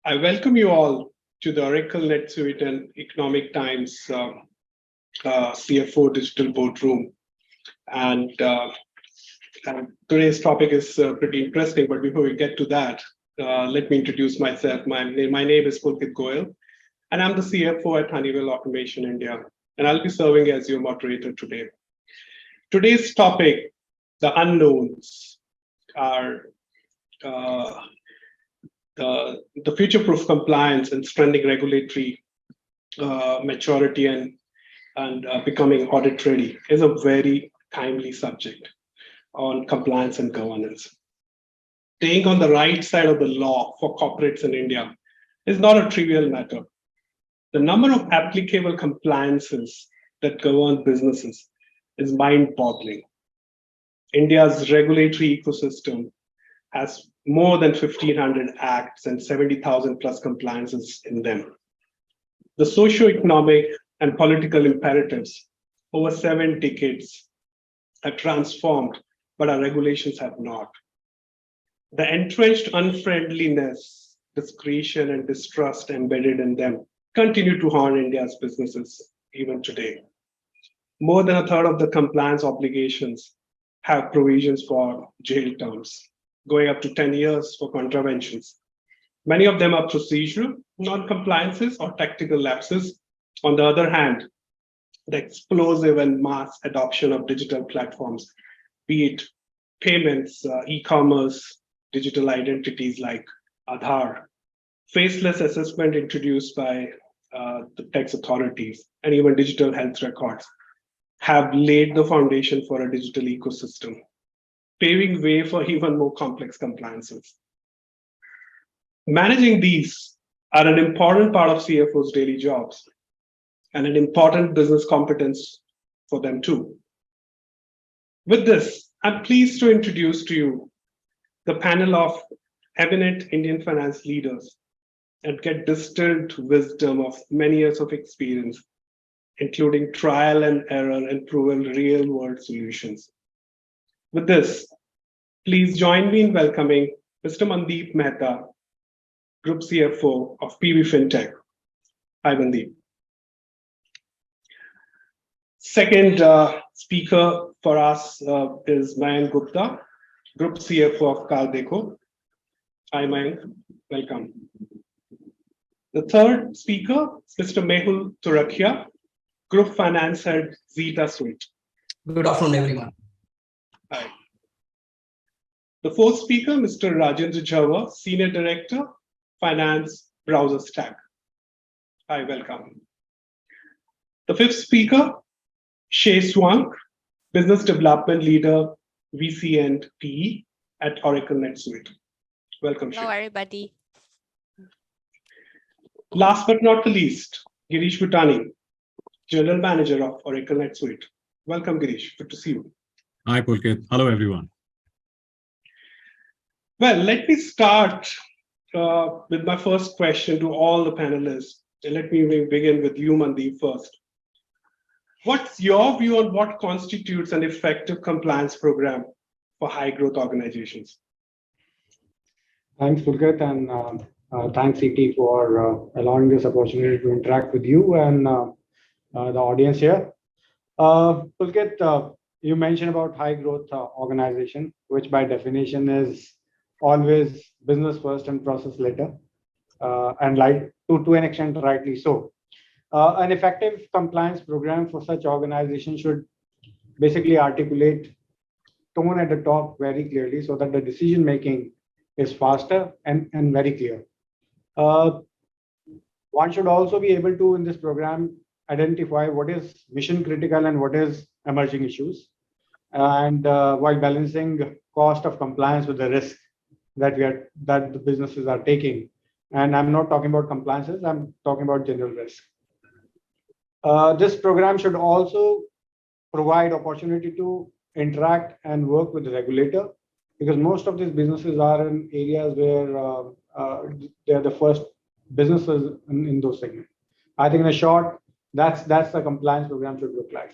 I welcome you all to the Oracle NetSuite and Economic Times CFO Digital Boardroom. And today's topic is pretty interesting, but before we get to that, let me introduce myself. My name is Pulkit Goyal, and I'm the CFO at Honeywell Automation India, and I'll be serving as your moderator today. Today's topic, the unknowns, are the future-proof compliance and strengthening regulatory maturity and becoming audit ready is a very timely subject on compliance and governance. Staying on the right side of the law for corporates in India is not a trivial matter. The number of applicable compliances that govern businesses is mind-boggling. India's regulatory ecosystem has more than 1,500 acts and 70,000 plus compliances in them. The socio-economic and political imperatives over 7 decades have transformed, but our regulations have not. The entrenched unfriendliness, discretion, and distrust embedded in them continue to harm India's businesses even today. More than a third of the compliance obligations have provisions for jail terms, going up to 10 years for contraventions. Many of them are procedural non-compliances or tactical lapses. On the other hand, the explosive and mass adoption of digital platforms, be it payments, e-commerce, digital identities like Aadhaar, faceless assessment introduced by the tax authorities, and even digital health records, have laid the foundation for a digital ecosystem, paving way for even more complex compliances. Managing these are an important part of CFO's daily jobs and an important business competence for them too. With this, I'm pleased to introduce to you the panel of eminent Indian finance leaders and get distilled wisdom of many years of experience, including trial and error and proven real-world solutions. With this, please join me in welcoming Mr. Mandeep Mehta, Group CFO of PB Fintech. Hi, Mandeep. Second speaker for us is Mayank Gupta, Group CFO of Kaldeco. Hi, Mayank. Welcome. The third speaker is Mr. Mehul Turakhia, Group Finance Head, Zeta Suite. Good afternoon, everyone. Hi. The fourth speaker, Mr. Rajendra Jhawar, Senior Director, Finance, Browser Stack. Hi, welcome. The fifth speaker, Shay Swank, Business Development Leader, VC and PE at Oracle NetSuite. Welcome, Shay. Hello, everybody. Last but not the least, Girish Bhutani, General Manager of Oracle NetSuite. Welcome, Girish. Good to see you. Hi, Pulkit. Hello, everyone. Well, let me start with my first question to all the panelists. And let me begin with you, Mandeep, first. What's your view on what constitutes an effective compliance program for high-growth organizations? Thanks, Pulkit, and thanks, CT, for allowing this opportunity to interact with you and the audience here. Pulkit, you mentioned about high-growth organization, which by definition is always business first and process later, and like to an extent, rightly so. An effective compliance program for such organizations should basically articulate tone at the top very clearly so that the decision making is faster and very clear. One should also be able to, in this program, identify what is mission critical and what is emerging issues, and while balancing cost of compliance with the risk that the businesses are taking. And I'm not talking about compliances, I'm talking about general risk. This program should also provide opportunity to interact and work with the regulator, because most of these businesses are in areas where they're the first businesses in those segments. I think in a short, that's the compliance program should look like.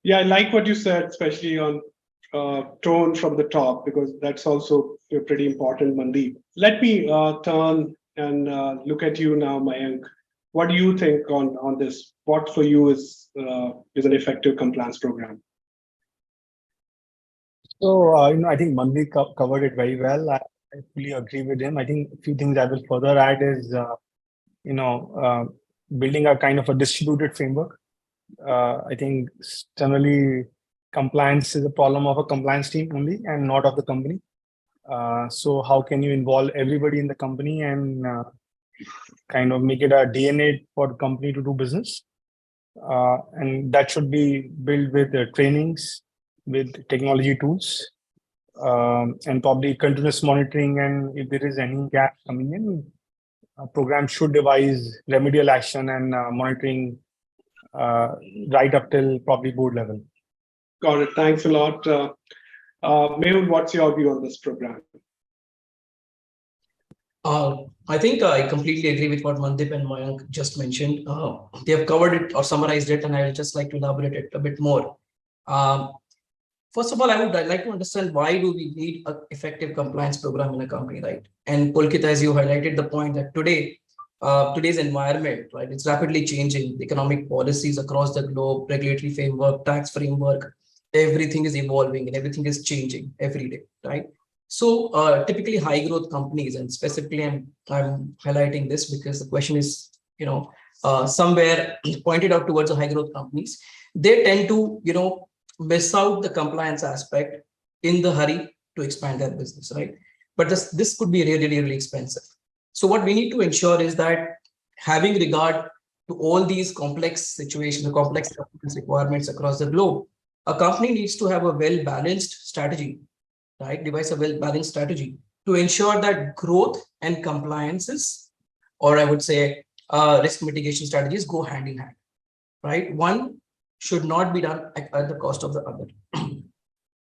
Yeah, I like what you said, especially on tone from the top, because that's also pretty important, Mandeep. Let me turn and look at you now, Mayank. What do you think on this? What for you is an effective compliance program? So, I think Mandeep covered it very well. I fully agree with him. I think a few things I will further add is, you know, building a kind of a distributed framework. I think generally compliance is a problem of a compliance team only and not of the company. So how can you involve everybody in the company and kind of make it a DNA for the company to do business? And that should be built with trainings, with technology tools, and probably continuous monitoring. And if there is any gap coming in, a program should devise remedial action and monitoring right up till probably board level. Got it. Thanks a lot. Mehul, what's your view on this program? I think I completely agree with what Mandip and Mayank just mentioned. They have covered it or summarized it, and I would just like to elaborate it a bit more. First of all, I'd like to understand, why do we need an effective compliance program in a company, right? And Pulkit, as you highlighted the point that today's environment, right, it's rapidly changing. The economic policies across the globe, regulatory framework, tax framework, everything is evolving and everything is changing every day, right? So typically high growth companies, and specifically I'm highlighting this because the question is, somewhere pointed out towards the high growth companies, they tend to, miss out the compliance aspect in the hurry to expand their business, right? But this could be really, really expensive. So what we need to ensure is that, having regard to all these complex situations, the complex requirements across the globe, a company needs to have a well-balanced strategy, right? Devise a well-balanced strategy to ensure that growth and compliances, or I would say risk mitigation strategies, go hand in hand, right? One should not be done at the cost of the other.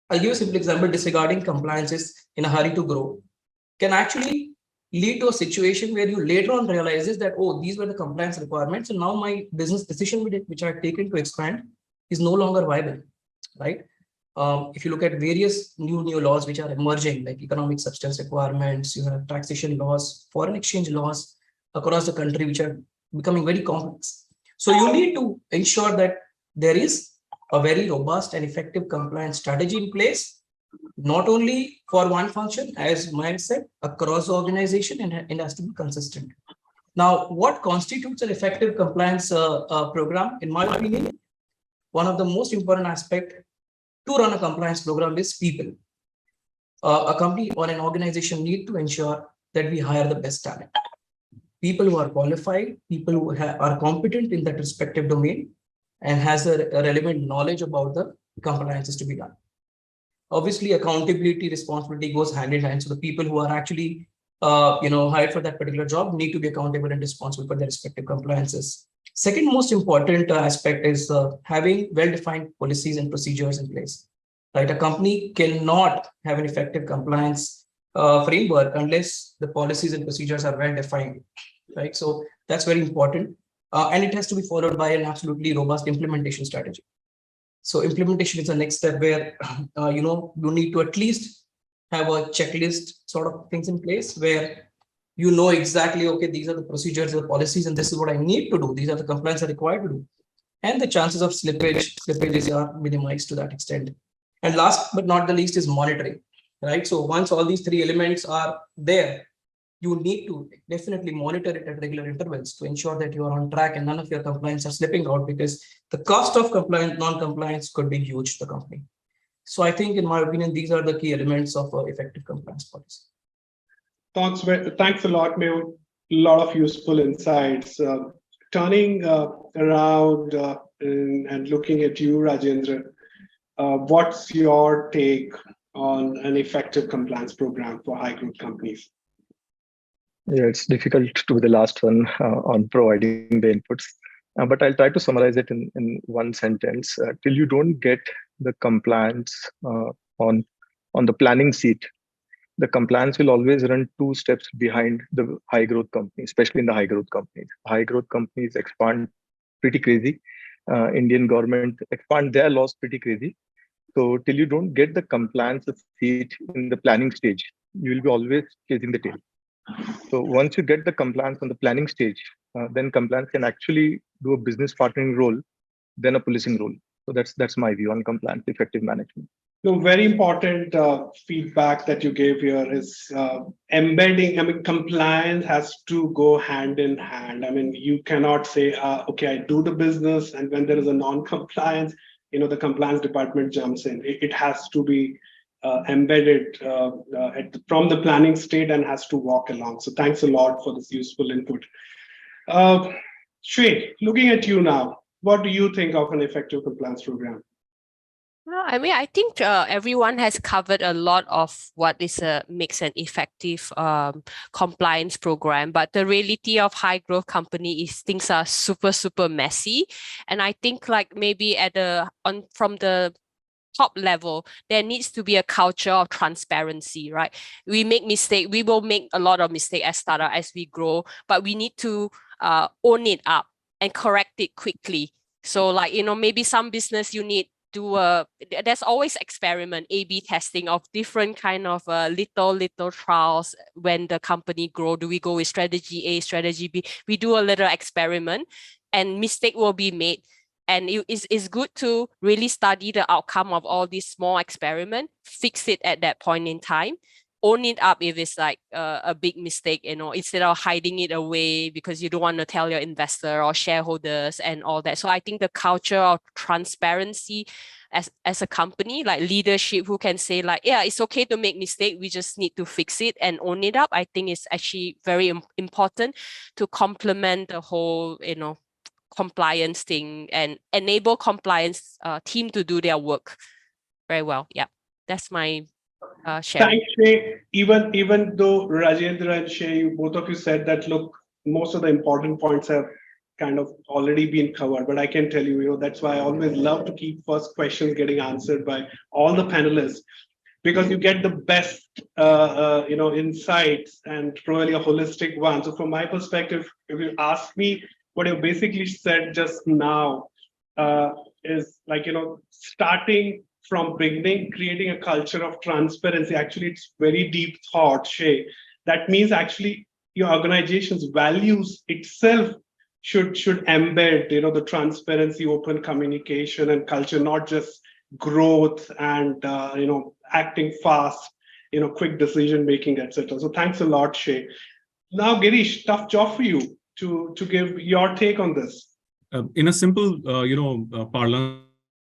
I'll give a simple example. Disregarding compliances in a hurry to grow can actually lead to a situation where you later on realizes that, oh, these were the compliance requirements, and now my business decision which I've taken to expand is no longer viable, right? If you look at various new laws which are emerging, like economic substance requirements, you have taxation laws, foreign exchange laws across the country, which are becoming very complex. So you need to ensure that there is a very robust and effective compliance strategy in place, not only for one function, as Mayank said, across the organization, and it has to be consistent. Now, what constitutes an effective compliance program? In my opinion, one of the most important aspects to run a compliance program is people. A company or an organization need to ensure that we hire the best talent. People who are qualified, people who are competent in that respective domain, and has a relevant knowledge about the compliances to be done. Obviously, accountability, responsibility goes hand in hand. So the people who are actually hired for that particular job need to be accountable and responsible for their respective compliances. Second most important aspect is having well-defined policies and procedures in place. Right, a company cannot have an effective compliance framework unless the policies and procedures are well defined. Right, so that's very important. And it has to be followed by an absolutely robust implementation strategy. So implementation is the next step where, you need to at least have a checklist sort of things in place where you know exactly, okay, these are the procedures, the policies, and this is what I need to do. These are the compliance are required to do. And the chances of slippages are minimized to that extent. And last but not the least is monitoring, right? So once all these three elements are there, you need to definitely monitor it at regular intervals to ensure that you are on track and none of your compliance are slipping out, because the cost of non-compliance could be huge to the company. So I think, in my opinion, these are the key elements of effective compliance policy. Thanks a lot, Mehul. A lot of useful insights. Turning around and looking at you, Rajendra, what's your take on an effective compliance program for high growth companies? Yeah, it's difficult to be the last one on providing the inputs, but I'll try to summarize it in one sentence. Till you don't get the compliance on the planning seat, the compliance will always run 2 steps behind the high growth companies, especially in the high growth companies. High growth companies expand pretty crazy. Indian government expand their laws pretty crazy. So till you don't get the compliance seat in the planning stage, you will be always chasing the tail. So once you get the compliance on the planning stage, then compliance can actually do a business partnering role than a policing role. So that's my view on compliance effective management. No, very important feedback that you gave here is embedding. I mean, compliance has to go hand in hand. I mean, you cannot say, okay, I do the business, and when there is a non-compliance, the compliance department jumps in. It has to be embedded from the planning state and has to walk along. So thanks a lot for this useful input. Shrey, looking at you now, what do you think of an effective compliance program? Well, I mean, I think everyone has covered a lot of what makes an effective compliance program. But the reality of high growth company is things are super, super messy. And I think like maybe from the top level, there needs to be a culture of transparency, right? We make mistake. We will make a lot of mistake as startup as we grow, but we need to own it up and correct it quickly. So like, maybe some business you need there's always experiment, A/B testing of different kind of little trials. When the company grow, do we go with strategy A, strategy B? We do a little experiment and mistake will be made. And it's good to really study the outcome of all these small experiment, fix it at that point in time, own it up if it's like a big mistake, instead of hiding it away because you don't want to tell your investor or shareholders and all that. So I think the culture of transparency as a company, like leadership who can say like, yeah, it's okay to make mistake. We just need to fix it and own it up. I think it's actually very important to complement the whole, compliance thing and enable compliance team to do their work very well. Yeah, that's my sharing. Thanks, Shay. Even though Rajendra and Shay, both of you said that, look, most of the important points have kind of already been covered, but I can tell you, that's why I always love to keep first questions getting answered by all the panelists, because you get the best, insights and probably a holistic one. So from my perspective, if you ask me, what you basically said just now is like, starting from beginning, creating a culture of transparency. Actually, it's very deep thought, Shay. That means actually your organization's values itself should embed, the transparency, open communication and culture, not just growth and, acting fast, quick decision making, etc. So thanks a lot, Shay. Now, Girish, tough job for you to give your take on this. In a simple, parlance,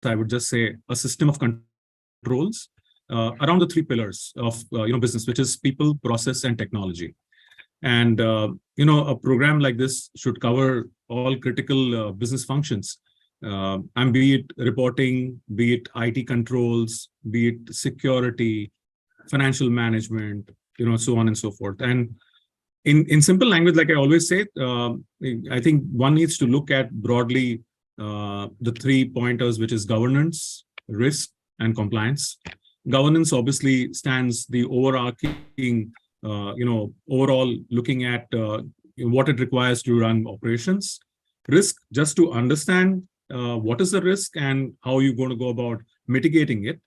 I would just say a system of controls around the three pillars of business, which is people, process, and technology. And a program like this should cover all critical business functions, and be it reporting, be it IT controls, be it security, financial management, so on and so forth. And in simple language, like I always say, I think one needs to look at broadly the 3 pointers, which is governance, risk, and compliance. Governance obviously stands the overarching, overall looking at what it requires to run operations. Risk, just to understand what is the risk and how you're going to go about mitigating it,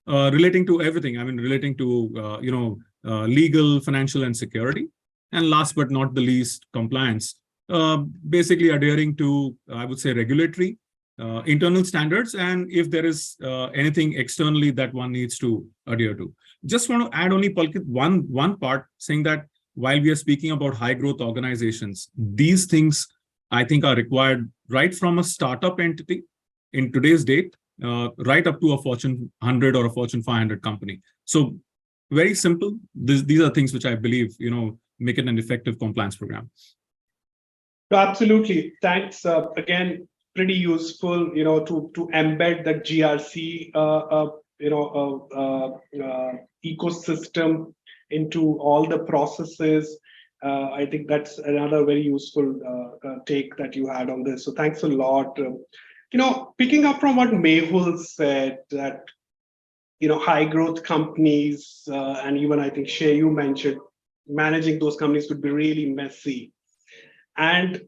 relating to everything. I mean, relating to, legal, financial, and security. And last but not the least, compliance. Basically adhering to, I would say, regulatory, internal standards, and if there is anything externally that one needs to adhere to. Just want to add only, Pulkit, one part, saying that while we are speaking about high growth organizations, these things I think are required right from a startup entity in today's date, right up to a Fortune 100 or a Fortune 500 company. So very simple. These are things which I believe, make it an effective compliance program. Absolutely. Thanks. Again, pretty useful, to embed the GRC, ecosystem into all the processes. I think that's another very useful take that you had on this. So thanks a lot. Picking up from what Mehul said, that, high growth companies, and even I think Shay, you mentioned, managing those companies could be really messy. And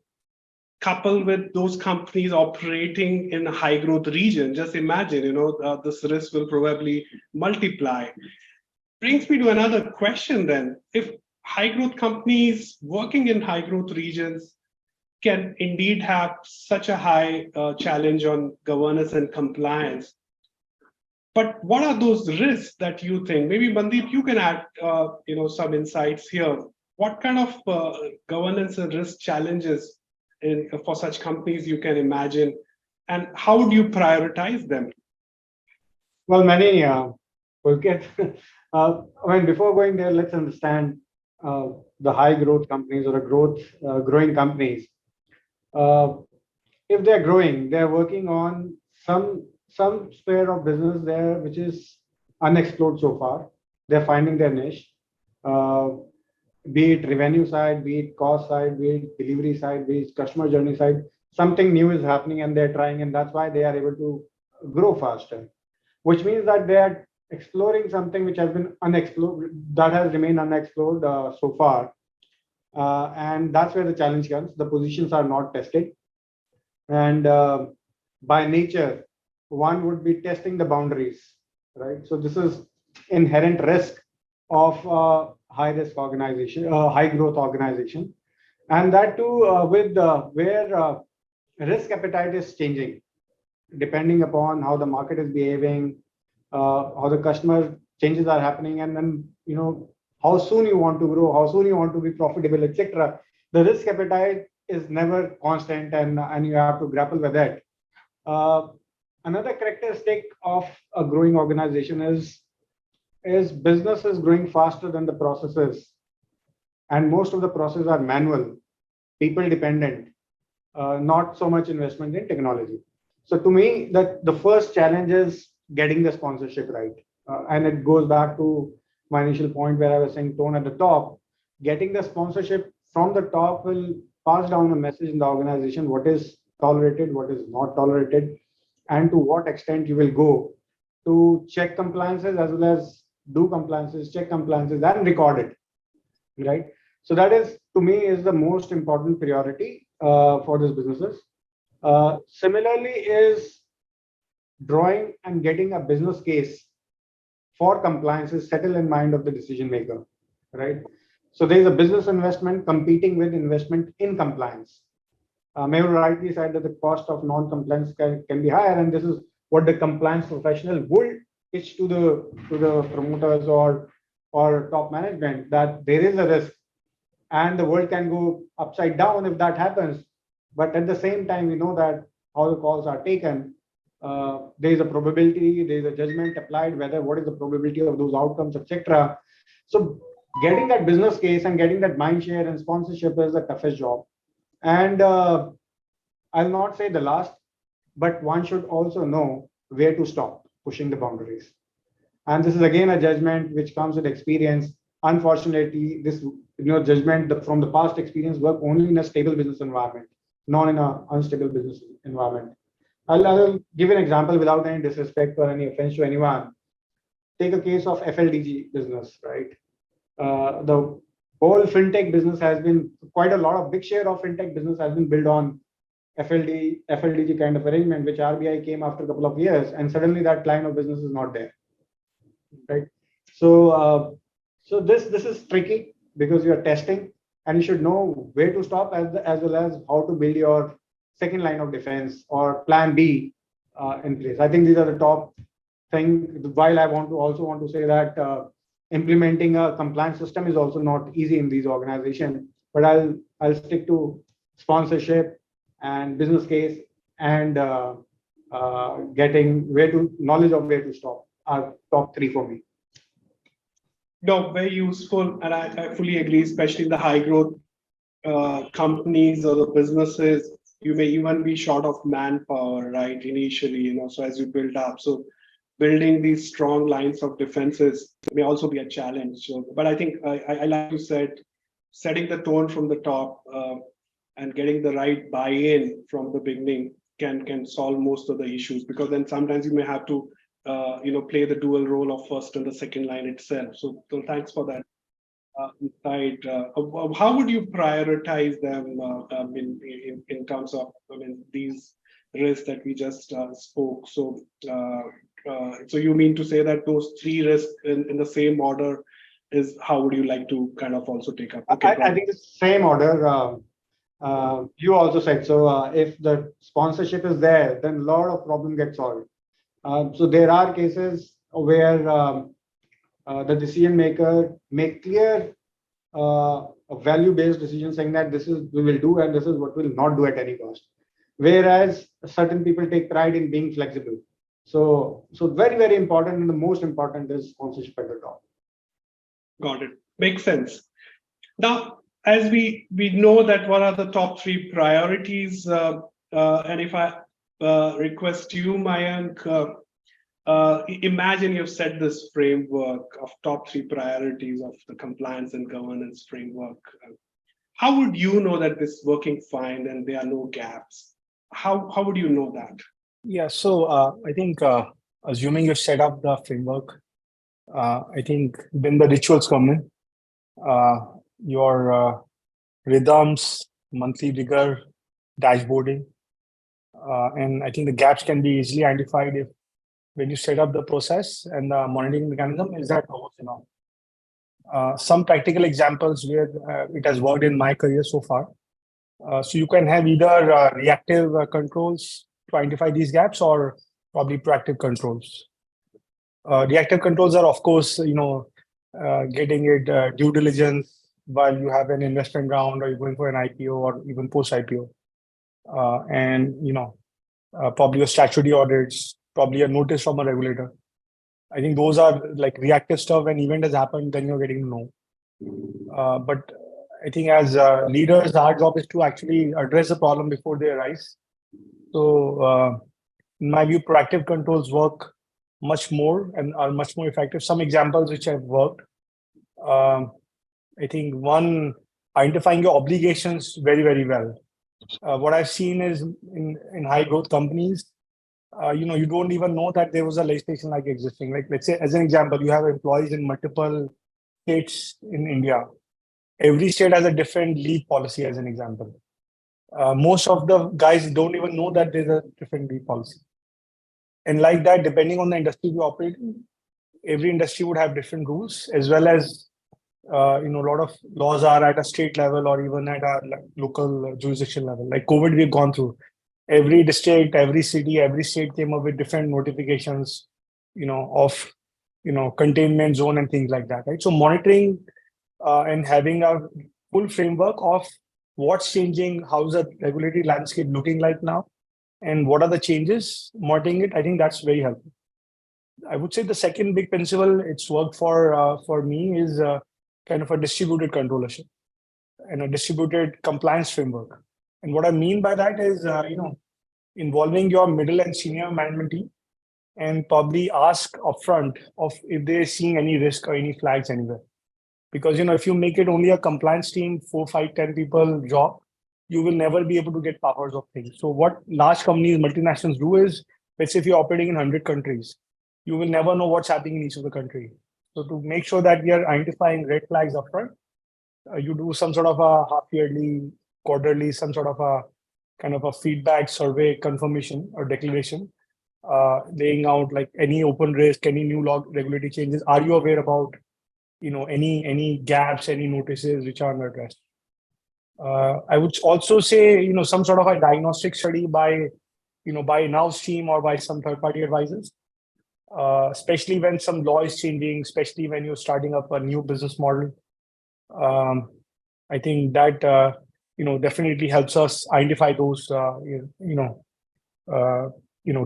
coupled with those companies operating in a high growth region, just imagine, this risk will probably multiply. Brings me to another question then. If high growth companies working in high growth regions can indeed have such a high challenge on governance and compliance, but what are those risks that you think? Maybe Mandeep, you can add some insights here. What kind of governance and risk challenges for such companies you can imagine, and how would you prioritize them? Well, many, Pulkit. Before going there, let's understand the high growth companies or growing companies. If they're growing, they're working on some sphere of business there which is unexplored so far. They're finding their niche, be it revenue side, be it cost side, be it delivery side, be it customer journey side. Something new is happening and they're trying, and that's why they are able to grow faster. Which means that they are exploring something which has been unexplored, that has remained unexplored so far. And that's where the challenge comes. The positions are not tested. And by nature, one would be testing the boundaries, right? So this is inherent risk of high risk organization, high growth organization. And that too with where risk appetite is changing, depending upon how the market is behaving, how the customer changes are happening, and then how soon you want to grow, how soon you want to be profitable, etc. The risk appetite is never constant, and you have to grapple with that. Another characteristic of a growing organization is business is growing faster than the processes, and most of the processes are manual, people dependent, not so much investment in technology. So to me, that the first challenge is getting the sponsorship right. And it goes back to my initial point where I was saying tone at the top. Getting the sponsorship from the top will pass down a message in the organization, what is tolerated, what is not tolerated, and to what extent you will go to check compliances as well as do compliances, check compliances, and record it, right? So that is, to me, is the most important priority for these businesses. Similarly is drawing and getting a business case for compliances settled in mind of the decision maker, right? So there is a business investment competing with investment in compliance. Mayur rightly said that the cost of non-compliance can be higher, and this is what the compliance professional would pitch to the promoters or top management, that there is a risk and the world can go upside down if that happens. But at the same time, we know that how the calls are taken. There is a probability, there is a judgment applied, what is the probability of those outcomes, etc. So getting that business case and getting that mind share and sponsorship is the toughest job. And I'll not say the last, but one should also know where to stop pushing the boundaries. And this is again a judgment which comes with experience. Unfortunately, this judgment from the past experience work only in a stable business environment, not in an unstable business environment. I'll give an example without any disrespect or any offense to anyone. Take a case of FLDG business, right? The whole fintech business has been quite a lot of big share of fintech business has been built on FLDG kind of arrangement, which RBI came after a couple of years, and suddenly that line of business is not there, right? So this is tricky because you are testing, and you should know where to stop as well as how to build your second line of defense or plan B in place. I think these are the top thing. While I also want to say that implementing a compliance system is also not easy in these organizations, but I'll stick to sponsorship and business case and getting knowledge of where to stop are top three for me. No, very useful, and I fully agree, especially in the high growth companies or the businesses. You may even be short of manpower, right? Initially, so as you build up, so building these strong lines of defenses may also be a challenge. So, but I think I like you said, setting the tone from the top and getting the right buy-in from the beginning can solve most of the issues, because then sometimes you may have to play the dual role of first and the second line itself. So thanks for that. inside. How would you prioritize them in terms of these risks that we just spoke? So you mean to say that those three risks in the same order is how would you like to kind of also take up? Okay, I think the same order. You also said so. If the sponsorship is there, then a lot of problem gets solved. So there are cases where the decision maker make clear a value-based decision saying that this is we will do and this is what we'll not do at any cost. Whereas certain people take pride in being flexible. So very, very important, and the most important is sponsorship at the top. Got it. Makes sense. Now, as we know that what are the top three priorities, and if I request you, Mayank, imagine you've set this framework of top three priorities of the compliance and governance framework. How would you know that this is working fine and there are no gaps? How would you know that? Yeah, so I think assuming you set up the framework, I think then the rituals come in. Your rhythms, monthly rigor, dashboarding, and I think the gaps can be easily identified if when you set up the process and the monitoring mechanism is that works enough. Some practical examples where it has worked in my career so far. So you can have either reactive controls to identify these gaps or probably proactive controls. Reactive controls are, of course, getting it due diligence while you have an investment round or you're going for an IPO or even post IPO, and probably your statutory audits, probably a notice from a regulator. I think those are like reactive stuff. When event has happened, then you're getting to know. But I think as leaders, our job is to actually address the problem before they arise. So in my view, proactive controls work much more and are much more effective. Some examples which have worked. I think one, identifying your obligations very, very well. What I've seen is in high growth companies, you don't even know that there was a legislation like existing. Like, let's say, as an example, you have employees in multiple states in India. Every state has a different leave policy, as an example. Most of the guys don't even know that there's a different leave policy. And like that, depending on the industry you operate in, every industry would have different rules, as well as a lot of laws are at a state level or even at a local jurisdiction level. Like COVID, we've gone through. Every district, every city, every state came up with different notifications, of containment zone and things like that, right? So monitoring and having a full framework of what's changing, how's the regulatory landscape looking like now, and what are the changes, monitoring it, I think that's very helpful. I would say the second big principle it's worked for me is kind of a distributed controllership and a distributed compliance framework. And what I mean by that is, involving your middle and senior management team and probably ask upfront of if they're seeing any risk or any flags anywhere. Because, if you make it only a compliance team, 4, 5, 10 people job, you will never be able to get powers of things. So what large companies, multinationals do is, let's say if you're operating in 100 countries, you will never know what's happening in each of the country. So to make sure that we are identifying red flags upfront, you do some sort of a half-yearly, quarterly, some sort of a kind of a feedback survey confirmation or declaration, laying out like any open risk, any new law regulatory changes. Are you aware about any gaps, any notices which are unaddressed? I would also say some sort of a diagnostic study by in-house team or by some third-party advisors, especially when some law is changing, especially when you're starting up a new business model. I think that definitely helps us identify those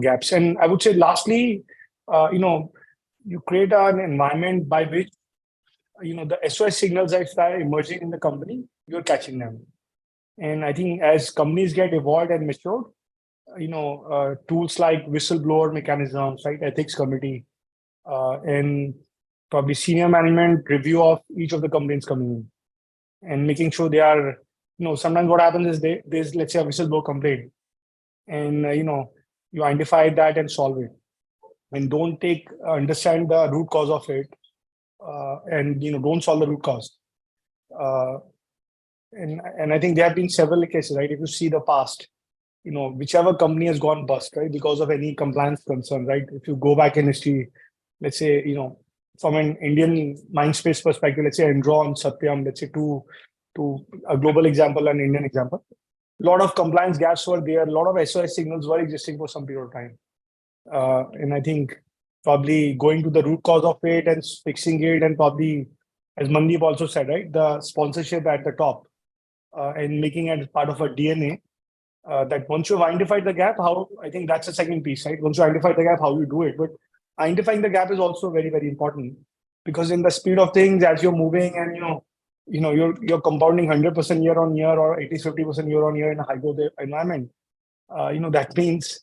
gaps. And I would say lastly, you create an environment by which the SOS signals that are emerging in the company, you're catching them. And I think as companies get evolved and matured, tools like whistleblower mechanisms, right, ethics committee, and probably senior management review of each of the complaints coming in, and making sure they are, sometimes what happens is there's, let's say, a whistleblower complaint, and you identify that and solve it, and don't understand the root cause of it, and don't solve the root cause. And I think there have been several cases, right? If you see the past, whichever company has gone bust, right, because of any compliance concern, right? If you go back in history, let's say, from an Indian mind space perspective, let's say Enron, Satyam, let's say to a global example, an Indian example, a lot of compliance gaps were there, a lot of SOS signals were existing for some period of time. And I think probably going to the root cause of it and fixing it, and probably, as Mandeep also said, right, the sponsorship at the top and making it part of a DNA. That once you've identified the gap, how I think that's the second piece, right? Once you identify the gap, how you do it. But identifying the gap is also very, very important, because in the speed of things, as you're moving and you're compounding 100% year on year or 80-50% year on year in a high growth environment. That means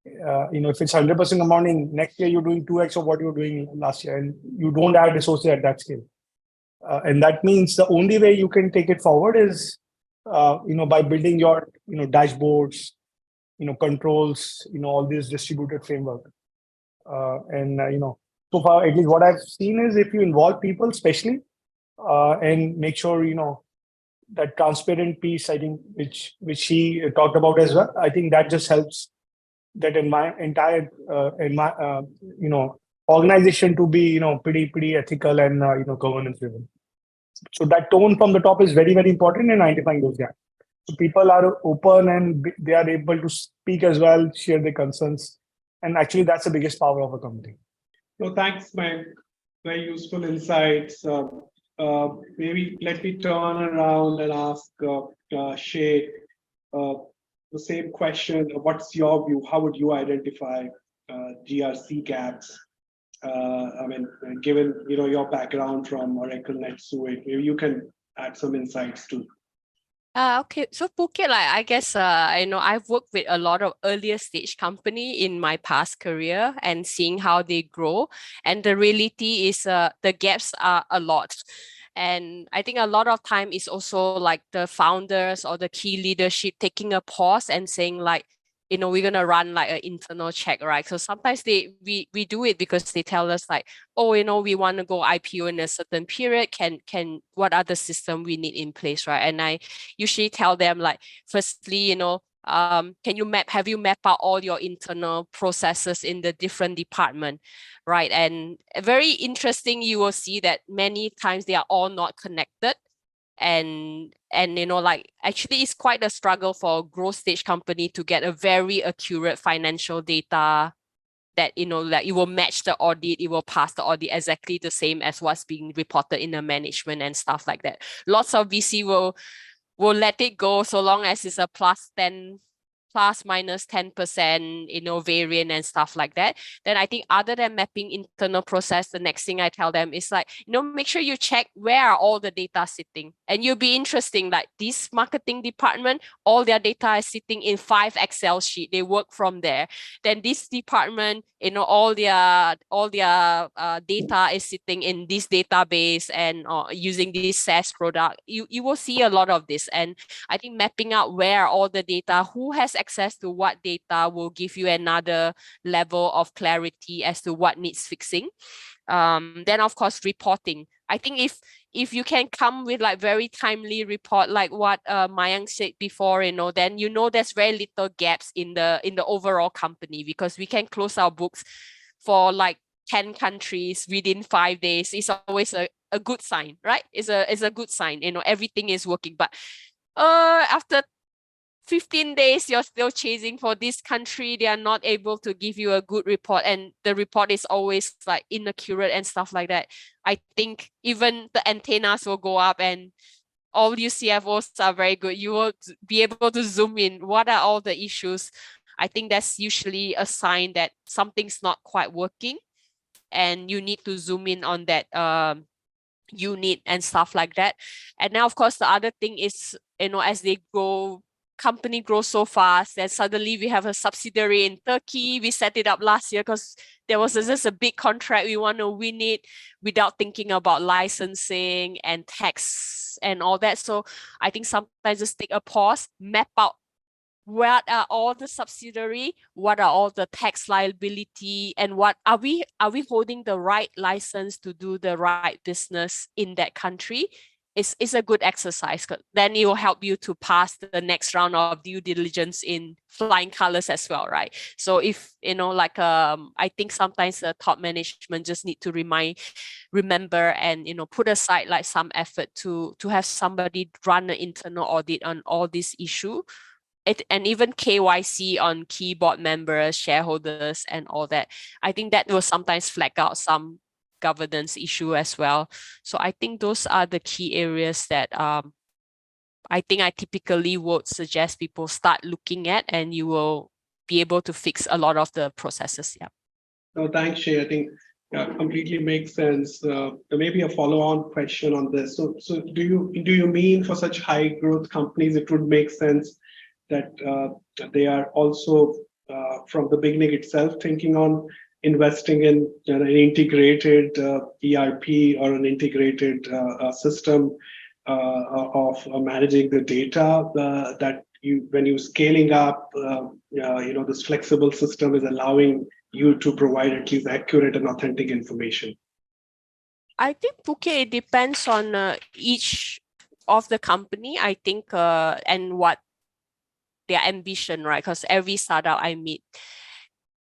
if it's 100% compounding, next year you're doing 2x of what you were doing last year, and you don't add resources at that scale. And that means the only way you can take it forward is by building your dashboards, controls, all these distributed framework. So far, at least what I've seen is, if you involve people, especially, and make sure that transparent piece, I think, which he talked about as well, I think that just helps that in my entire organization to be pretty ethical and governance driven. So that tone from the top is very, very important in identifying those gaps. So people are open and they are able to speak as well, share their concerns, and actually that's the biggest power of a company. No, thanks, Mike. Very useful insights. Maybe let me turn around and ask Shay the same question. What's your view? How would you identify GRC gaps? Given your background from Oracle NetSuite, maybe you can add some insights too. Okay, so Phuket, I guess I've worked with a lot of earlier stage company in my past career and seeing how they grow. And the reality is the gaps are a lot. And I think a lot of time is also like the founders or the key leadership taking a pause and saying like, we're gonna run like an internal check, right? So sometimes we do it because they tell us like, oh, we want to go IPO in a certain period. Can what are the system we need in place, right? And I usually tell them like, firstly, have you mapped out all your internal processes in the different department, right? And very interesting, you will see that many times they are all not connected. And actually it's quite a struggle for a growth stage company to get a very accurate financial data that that it will match the audit, it will pass the audit exactly the same as what's being reported in the management and stuff like that. Lots of VC will let it go so long as it's a plus minus 10%, variant and stuff like that. Then I think other than mapping internal process, the next thing I tell them is like, make sure you check where are all the data sitting. And you'll be interesting, like this marketing department, all their data is sitting in 5 Excel sheet. They work from there. Then this department, all their data is sitting in this database and using this SaaS product. You will see a lot of this. And I think mapping out where all the data, who has access to what data, will give you another level of clarity as to what needs fixing. Then of course reporting. I think if you can come with like very timely report, like what Mayank said before, then there's very little gaps in the overall company, because we can close our books for like 10 countries within 5 days. It's always a good sign, right? It's a good sign, everything is working. But after 15 days, you're still chasing for this country, they are not able to give you a good report, and the report is always like inaccurate and stuff like that. I think even the antennas will go up, and all you CFOs are very good. You will be able to zoom in. What are all the issues? I think that's usually a sign that something's not quite working, and you need to zoom in on that unit and stuff like that. And now, of course, the other thing is, as they grow, company grows so fast, and suddenly we have a subsidiary in Turkey. We set it up last year because there was just a big contract. We want to win it without thinking about licensing and tax and all that. So I think sometimes just take a pause, map out what are all the subsidiary, what are all the tax liability, and what are we holding the right license to do the right business in that country? Is a good exercise. Then it will help you to pass the next round of due diligence in flying colors as well, right? So if like I think sometimes the top management just need to remember and put aside like some effort to have somebody run an internal audit on all these issue. And even KYC on key board members, shareholders, and all that. I think that will sometimes flag out some governance issue as well. So I think those are the key areas that I think I typically would suggest people start looking at, and you will be able to fix a lot of the processes. Yeah. No, thanks, Shay. I think completely makes sense. Maybe a follow-on question on this. So do you mean for such high growth companies, it would make sense that they are also from the beginning itself thinking on investing in an integrated ERP or an integrated system of managing the data that when you're scaling up, this flexible system is allowing you to provide at least accurate and authentic information? I think, Phuket, it depends on each of the company, I think, and what their ambition, right? Because every startup I meet,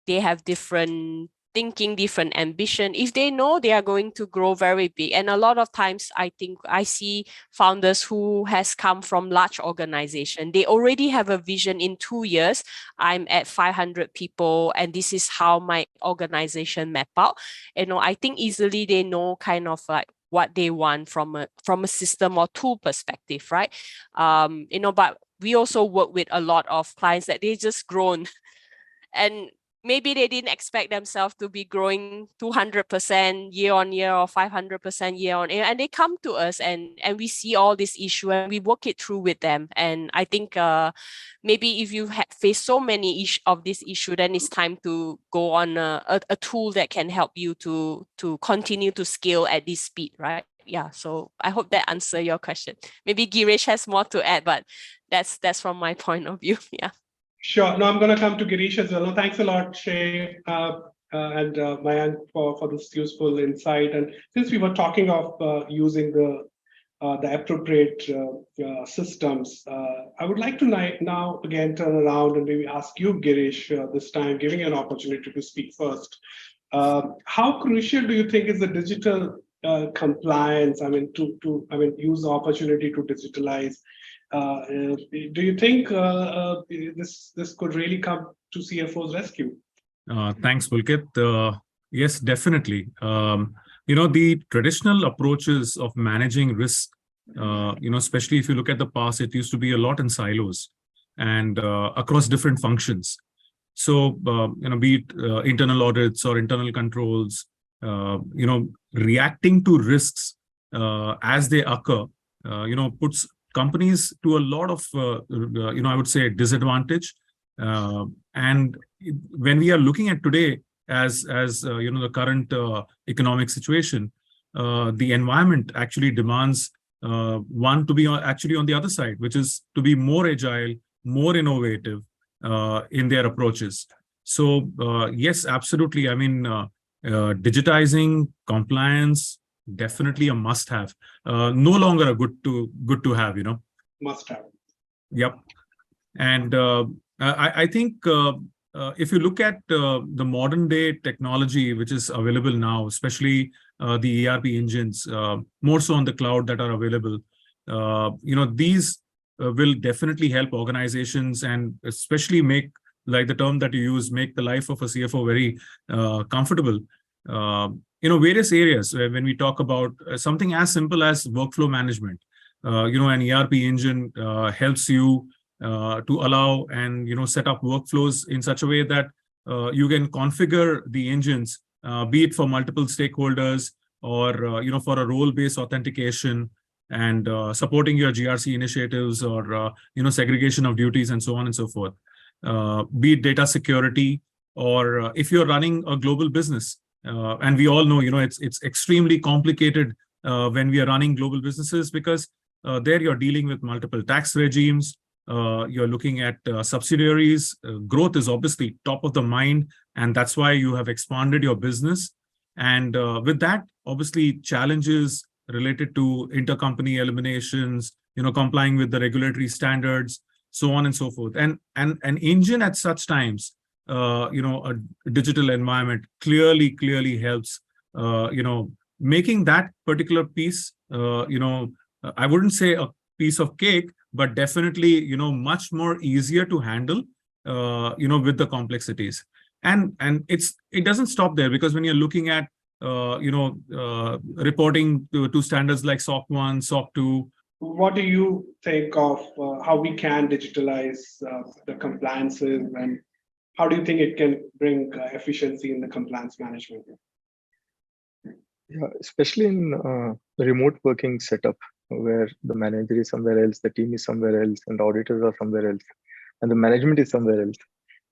they have different thinking, different ambition. If they know they are going to grow very big, and a lot of times I think I see founders who has come from large organization, they already have a vision. In 2 years, I'm at 500 people, and this is how my organization map out. I think easily they know kind of like what they want from a system or tool perspective, right? But we also work with a lot of clients that they just grown and maybe they didn't expect themselves to be growing 200% year on year or 500% year on year. And they come to us and we see all this issue and we work it through with them. And I think maybe if you faced so many of this issue, then it's time to go on a tool that can help you to continue to scale at this speed, right? Yeah, so I hope that answers your question. Maybe Girish has more to add, but that's from my point of view. Yeah. Sure. No, I'm going to come to Girish as well. No, thanks a lot, Shay and Mayank for this useful insight. And since we were talking of using the appropriate systems, I would like to now again turn around and maybe ask you, Girish, this time, giving you an opportunity to speak first. How crucial do you think is the digital compliance? I mean, use the opportunity to digitalize. Do you think this could really come to CFO's rescue? Thanks, Pulkit. Yes, definitely. The traditional approaches of managing risk, especially if you look at the past, it used to be a lot in silos and across different functions. So, be it internal audits or internal controls, reacting to risks as they occur, puts companies to a lot of, I would say, disadvantage. And when we are looking at today as the current economic situation, the environment actually demands one to be actually on the other side, which is to be more agile, more innovative in their approaches. So yes, absolutely. I mean, digitizing compliance, definitely a must-have. No longer a good to have. Must-have. Yep. And I think if you look at the modern day technology which is available now, especially the ERP engines, more so on the cloud that are available, these will definitely help organizations and especially make, like the term that you use, make the life of a CFO very comfortable. Various areas when we talk about something as simple as workflow management, an ERP engine helps you to allow and set up workflows in such a way that you can configure the engines, be it for multiple stakeholders or for a role-based authentication and supporting your GRC initiatives or segregation of duties and so on and so forth. Be it data security or if you're running a global business. And we all know, it's extremely complicated when we are running global businesses because there you're dealing with multiple tax regimes, You're looking at subsidiaries. Growth is obviously top of the mind, and that's why you have expanded your business. And with that, obviously, challenges related to intercompany eliminations, complying with the regulatory standards, so on and so forth. And an engine at such times, a digital environment clearly helps, making that particular piece, I wouldn't say a piece of cake, but definitely, much more easier to handle, with the complexities. And it doesn't stop there, because when you're looking at, reporting to standards like SOC 1, SOC 2. What do you think of how we can digitalize the compliances, and how do you think it can bring efficiency in the compliance management? Yeah, especially in the remote working setup, where the manager is somewhere else, the team is somewhere else, and the auditors are somewhere else, and the management is somewhere else.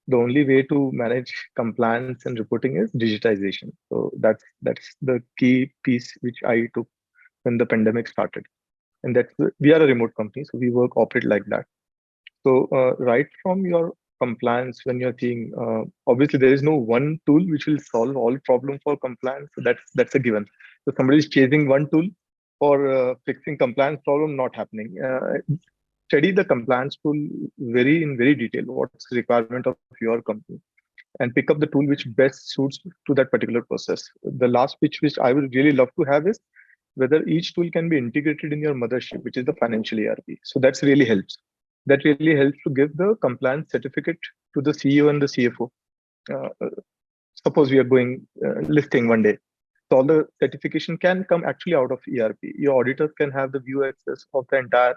The only way to manage compliance and reporting is digitization. So that's the key piece which I took when the pandemic started. And we are a remote company, so we operate like that. So right from your compliance, when you're seeing, obviously there is no one tool which will solve all problem for compliance. So that's a given. So somebody is chasing one tool for fixing compliance problem, not happening. Study the compliance tool in very detail. What's the requirement of your company, and pick up the tool which best suits to that particular process. The last pitch which I would really love to have is whether each tool can be integrated in your mothership, which is the financial ERP. So that's really helps. That really helps to give the compliance certificate to the CEO and the CFO. Suppose we are going listing one day. So all the certification can come actually out of ERP. Your auditors can have the view access of the entire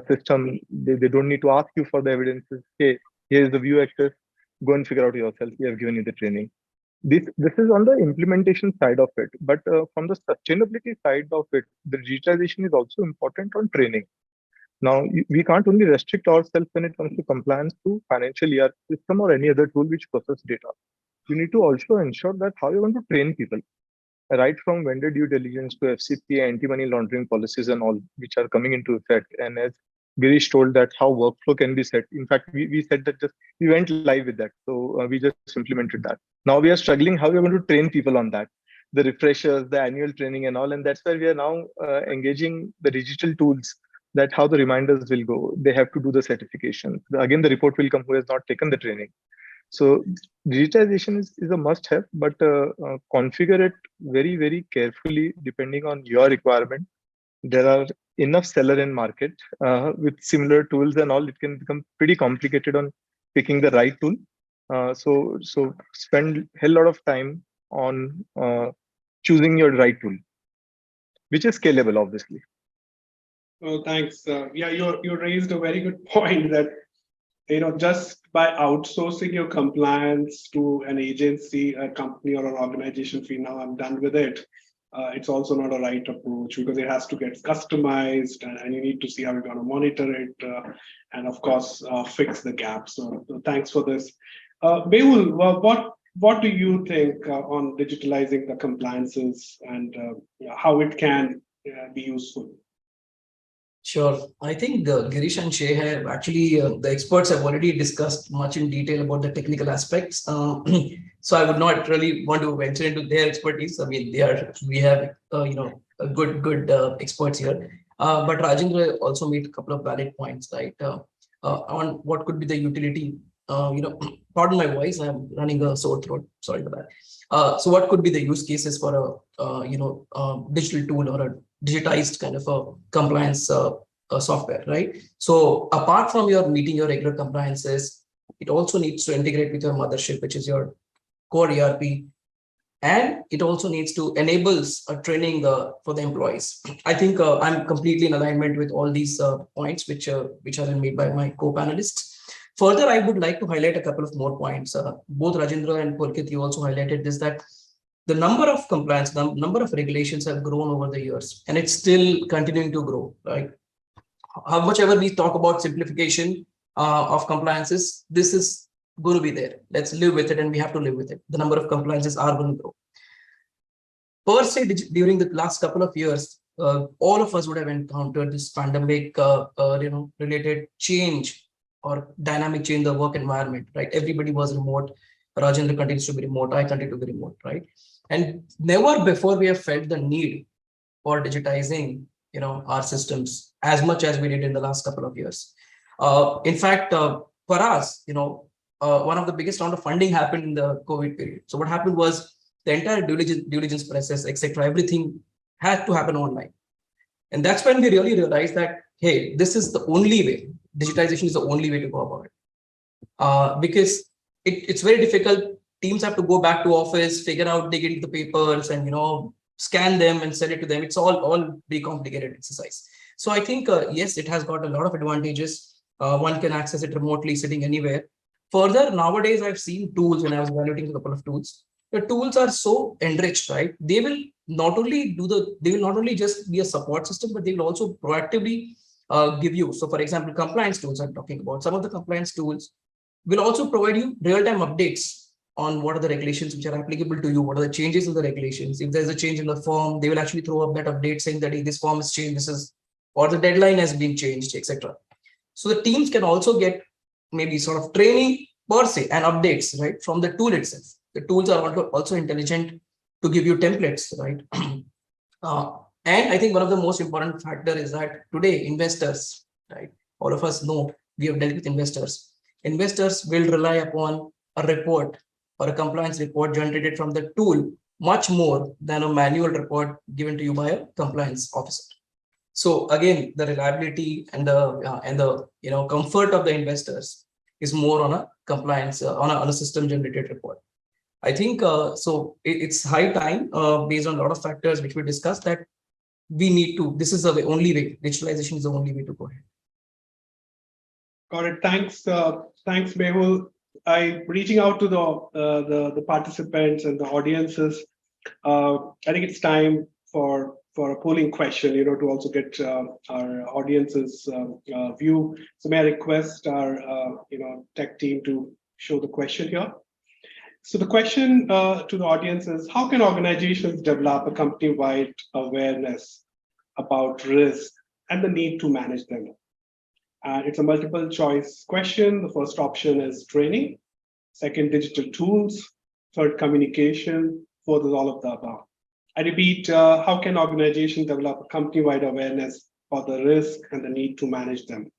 system. They don't need to ask you for the evidences. Hey, here's the view access. Go and figure out yourself. We have given you the training. This is on the implementation side of it, but from the sustainability side of it, the digitalization is also important on training. Now, we can't only restrict ourselves when it comes to compliance to financial ERP system or any other tool which process data. You need to also ensure that how you're going to train people, right from vendor due diligence to FCPA, anti-money laundering policies and all, which are coming into effect. And as Girish told that how workflow can be set. In fact, we said that we went live with that. So we just implemented that. Now we are struggling how we're going to train people on that, the refreshers, the annual training and all. And that's where we are now engaging the digital tools, that how the reminders will go. They have to do the certification. Again, the report will come who has not taken the training. So digitization is a must have, but configure it very, very carefully depending on your requirement. There are enough seller in market with similar tools and all. It can become pretty complicated on picking the right tool. So spend a lot of time on choosing your right tool, which is scalable, obviously. Oh, thanks. Yeah, you raised a very good point that just by outsourcing your compliance to an agency, a company, or an organization fee, now I'm done with it. It's also not a right approach, because it has to get customized, and you need to see how you're going to monitor it, and of course fix the gaps. So thanks for this. Beul, what do you think on digitalizing the compliances and how it can be useful? Sure. I think Girish and Shay have actually, the experts have already discussed much in detail about the technical aspects. So I would not really want to venture into their expertise. I mean, we have, a good experts here. But Rajendra also made a couple of valid points, right? On what could be the utility. Pardon my voice, I'm running a sore throat. Sorry for that. So what could be the use cases for a digital tool or a digitized kind of a compliance software, right? So apart from your meeting your regular compliances, it also needs to integrate with your mothership, which is your core ERP, and it also needs to enable training for the employees. I think I'm completely in alignment with all these points which have been made by my co-panelists. Further, I would like to highlight a couple of more points. Both Rajendra and Pulkit, you also highlighted this, that the number of compliance, the number of regulations have grown over the years, and it's still continuing to grow, right? How much ever we talk about simplification of compliances, this is going to be there. Let's live with it, and we have to live with it. The number of compliances are going to grow. Per se, during the last couple of years, all of us would have encountered this pandemic, related change or dynamic change in the work environment, right? Everybody was remote. Rajendra continues to be remote. I continue to be remote, right? And never before we have felt the need for digitizing, our systems as much as we did in the last couple of years. In fact, for us, one of the biggest round of funding happened in the COVID period. So what happened was the entire due diligence process, etc., everything had to happen online. And that's when we really realized that, hey, this is the only way. Digitization is the only way to go about it. Because it's very difficult. Teams have to go back to office, figure out, dig into the papers, and scan them and send it to them. It's all very complicated exercise. So I think yes, it has got a lot of advantages. One can access it remotely, sitting anywhere. Further, nowadays I've seen tools when I was evaluating a couple of tools. The tools are so enriched, right? They will not only just be a support system, but they will also proactively give you. So, for example, compliance tools I'm talking about. Some of the compliance tools will also provide you real-time updates on what are the regulations which are applicable to you, what are the changes in the regulations. If there's a change in the form, they will actually throw up that update saying that, hey, this form is changed, or the deadline has been changed, etc. So the teams can also get maybe sort of training per se and updates, right, from the tool itself. The tools are also intelligent to give you templates, right? And I think one of the most important factor is that today investors, right, all of us know we have dealt with investors. Investors will rely upon a report or a compliance report generated from the tool much more than a manual report given to you by a compliance officer. So again, the reliability and the comfort of the investors is more on a compliance on a system generated report. I think so. It's high time, based on a lot of factors which we discussed, that we need to. This is the only way. Digitalization is the only way to go ahead. Got it. Thanks, Mehul. I reaching out to the participants and the audiences. I think it's time for a polling question, to also get our audience's view. So may I request our tech team to show the question here. So the question to the audience is: how can organizations develop a company-wide awareness about risk and the need to manage them? It's a multiple choice question. The first option is training. Second, digital tools. Third, communication. Fourth is all of the above. I repeat, how can organizations develop a company-wide awareness for the risk and the need to manage them?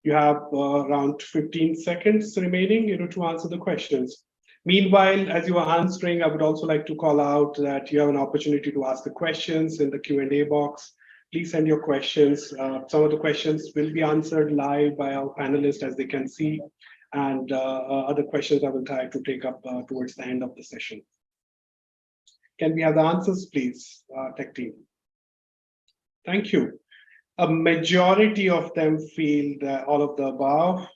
You have around 15 seconds remaining, to answer the questions. Meanwhile, as you are answering, I would also like to call out that you have an opportunity to ask the questions in the Q&A box. Please send your questions. Some of the questions will be answered live by our panelists as they can see, and other questions I will try to take up towards the end of the session. Can we have the answers, please, tech team? Thank you. A majority of them feel that all of the above.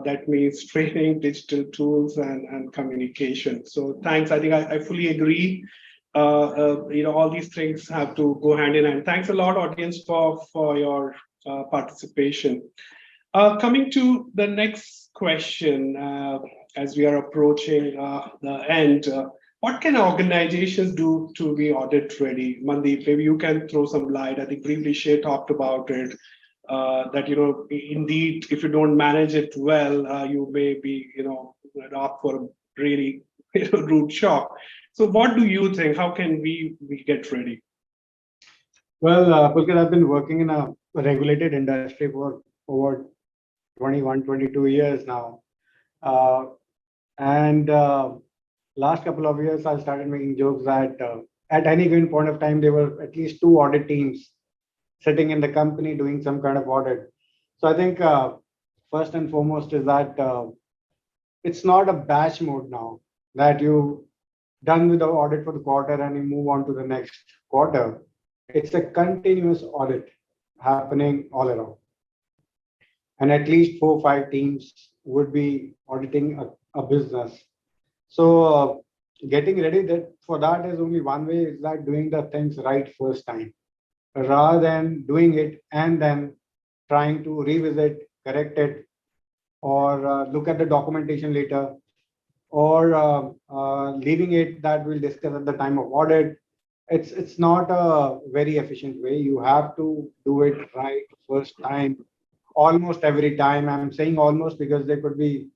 That means training, digital tools, and communication. So thanks. I think I fully agree. All these things have to go hand in hand. Thanks a lot, audience, for your participation. Coming to the next question, as we are approaching the end. What can organizations do to be audit ready? Mandeep, maybe you can throw some light. I think briefly Shay talked about it, that, indeed, if you don't manage it well, you may be, up for a really rude shock. So what do you think? How can we get ready? Well, Pulkit, I've been working in a regulated industry for over 21, 22 years now. Last couple of years, I started making jokes that at any given point of time, there were at least 2 audit teams sitting in the company doing some kind of audit. So I think first and foremost is that it's not a batch mode now, that you done with the audit for the quarter and you move on to the next quarter. It's a continuous audit happening all around. And at least 4 or 5 teams would be auditing a business. So getting ready for that is only one way, is that doing the things right first time, rather than doing it and then trying to revisit, correct it, or look at the documentation later, or leaving it that we'll discuss at the time of audit. it's not a very efficient way. You have to do it right first time, almost every time. I'm saying almost because there could be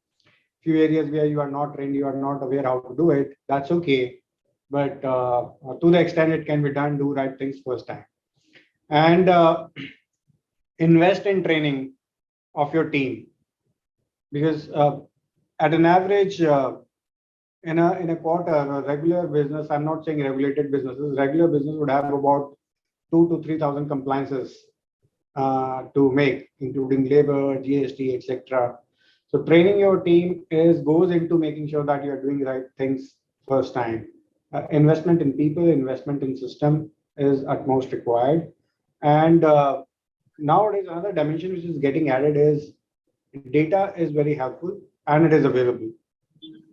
few areas where you are not trained, you are not aware how to do it. That's okay. But to the extent it can be done, do right things first time. And invest in training of your team, because at an average in a quarter, a regular business, I'm not saying regulated businesses, regular business would have about 2 to 3,000 compliances to make, including labor, GST, etc. So training your team is goes into making sure that you are doing right things first time. Investment in people, investment in system is utmost required. And nowadays, another dimension which is getting added is data is very helpful and it is available.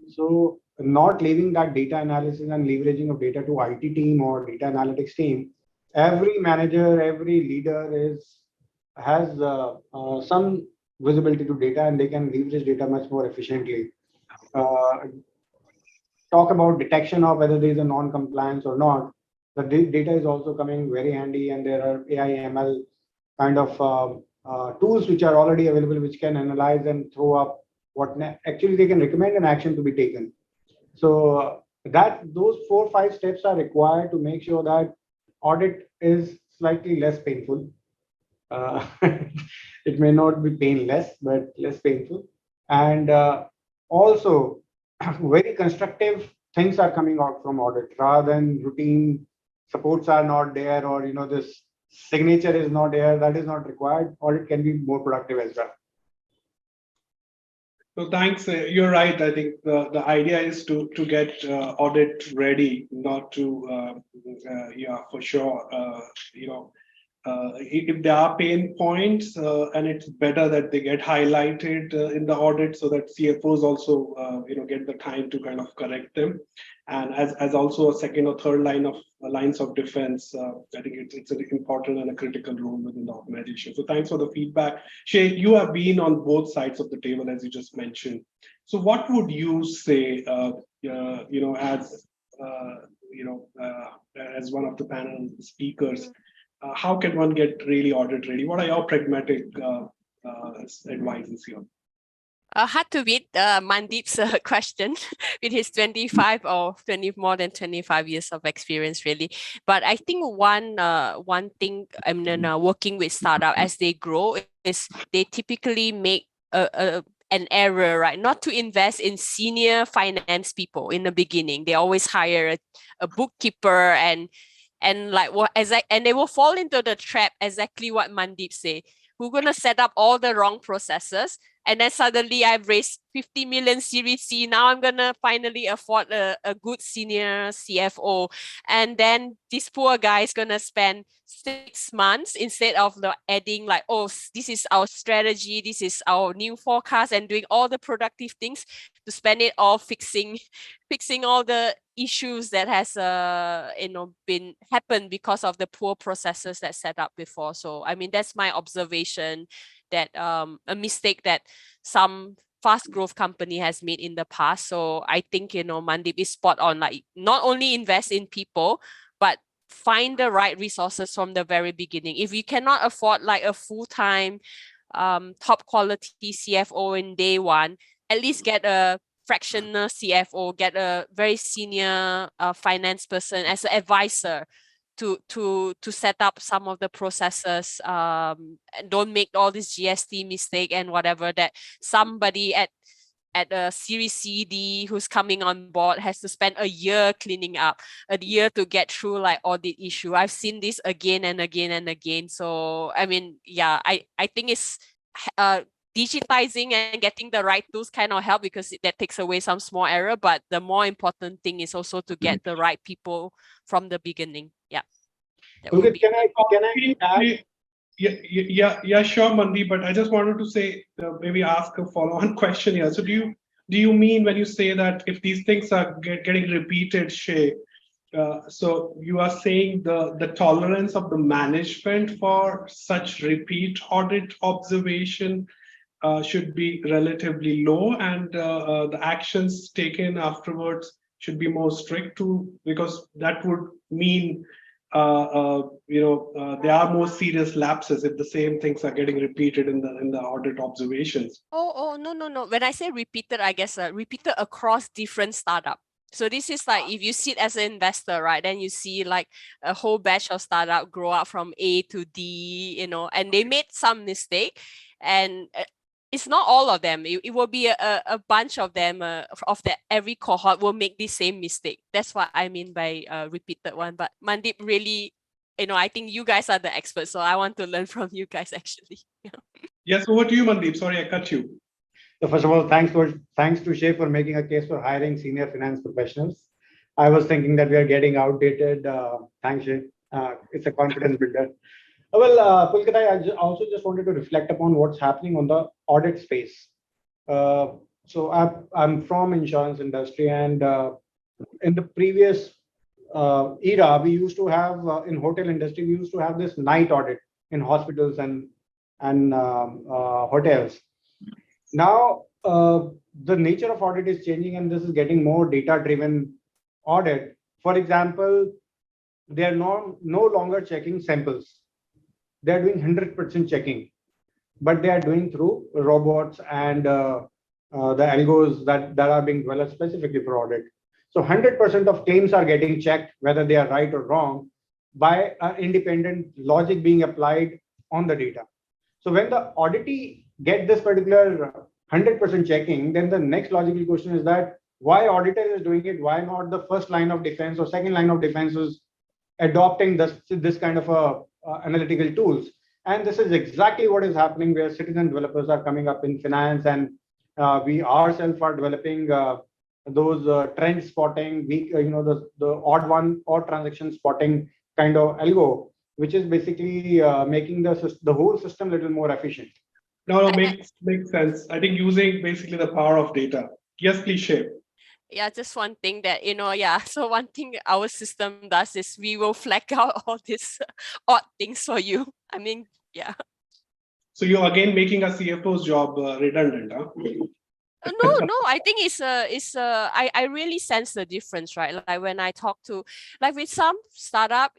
So not leaving that data analysis and leveraging of data to IT team or data analytics team, every manager, every leader has some visibility to data and they can leverage data much more efficiently. Uh, Talk about detection of whether there is a non-compliance or not. The data is also coming very handy, and there are AI ML kind of tools which are already available, which can analyze and throw up actually they can recommend an action to be taken. So that those 4 or 5 steps are required to make sure that audit is slightly less painful. It may not be painless, but less painful. And also, very constructive things are coming out from audit rather than routine supports are not there, or this signature is not there. That is not required. Audit can be more productive as well. So thanks. You're right. I think the idea is to get audit ready, not to yeah, for sure. If there are pain points, and it's better that they get highlighted in the audit so that CFOs also get the time to kind of correct them, and as also a second or third lines of defense. I think it's an important and a critical role within the organization. So thanks for the feedback. Shay, you have been on both sides of the table, as you just mentioned. So what would you say, as as one of the panel speakers, how can one get really audit ready? What are your pragmatic advices here? Hard to beat Mandeep's question with his 25 or 20 more than 25 years of experience, really. But I think one thing working with startup as they grow is they typically make an error, right? Not to invest in senior finance people in the beginning. They always hire a bookkeeper and like what and they will fall into the trap, exactly what Mandeep said. We're gonna set up all the wrong processes, and then suddenly I've raised 50 million Series C. Now I'm gonna finally afford a good senior CFO, and then this poor guy is gonna spend 6 months instead of adding like, oh, this is our strategy, this is our new forecast, and doing all the productive things, to spend it all fixing all the issues that has been happened because of the poor processes that set up before. So I mean, that's my observation, that a mistake that some fast growth company has made in the past. So I think Mandeep is spot on. Like, not only invest in people, but find the right resources from the very beginning. If you cannot afford like a full-time top quality CFO in day one, at least get a fractional CFO, get a very senior finance person as an advisor to set up some of the processes. And don't make all this GST mistake and whatever, that somebody at a Series CD who's coming on board has to spend a year cleaning up, a year to get through like audit issue. I've seen this again and again and again. So I mean, yeah, I think it's digitizing and getting the right tools kind of help, because that takes away some small error. But the more important thing is also to get the right people from the beginning. Yeah. Pulkit, can I add? Yeah, sure, Mandeep. But I just wanted to say, maybe ask a follow-on question here. So do you mean when you say that if these things are getting repeated, Shay, so you are saying the tolerance of the management for such repeat audit observation should be relatively low, and the actions taken afterwards should be more strict to, because that would mean there are more serious lapses if the same things are getting repeated in the audit observations. Oh, no. When I say repeated, I guess repeated across different startup. So this is like if you sit as an investor, right? Then you see like a whole batch of startup grow up from A to D, and they made some mistake, and it's not all of them. It will be a bunch of them. Of that, every cohort will make the same mistake. That's what I mean by repeated one. But Mandip really, I think you guys are the experts, so I want to learn from you guys actually. Yes, over to you, Mandeep. Sorry, I cut you. So first of all, thanks to Shay for making a case for hiring senior finance professionals. I was thinking that we are getting outdated. Thanks, Shay. It's a confidence builder. Pulkit, I also just wanted to reflect upon what's happening on the audit space. So I'm from insurance industry, and in the previous era, we used to have in hotel industry, we used to have this night audit in hospitals and hotels. Now, the nature of audit is changing, and this is getting more data-driven audit. For example, they are no longer checking samples. They are doing 100% checking, but they are doing through robots and the algos that are being developed specifically for audit. So 100% of claims are getting checked, whether they are right or wrong, by independent logic being applied on the data. So when the auditee get this particular 100% checking, then the next logical question is that why auditor is doing it? Why not the first line of defense or second line of defense is adopting this kind of analytical tools? And this is exactly what is happening, where citizen developers are coming up in finance, and we ourselves are developing those trend spotting, the odd transaction spotting kind of algo, which is basically making the whole system a little more efficient. No, makes sense. I think using basically the power of data. Yes, please share. Yeah, just one thing that, so one thing our system does is we will flag out all these odd things for you. I mean, yeah. So you're again making a CFO's job redundant, huh? No, I think I really sense the difference, right? Like when I talk to, like with some startup,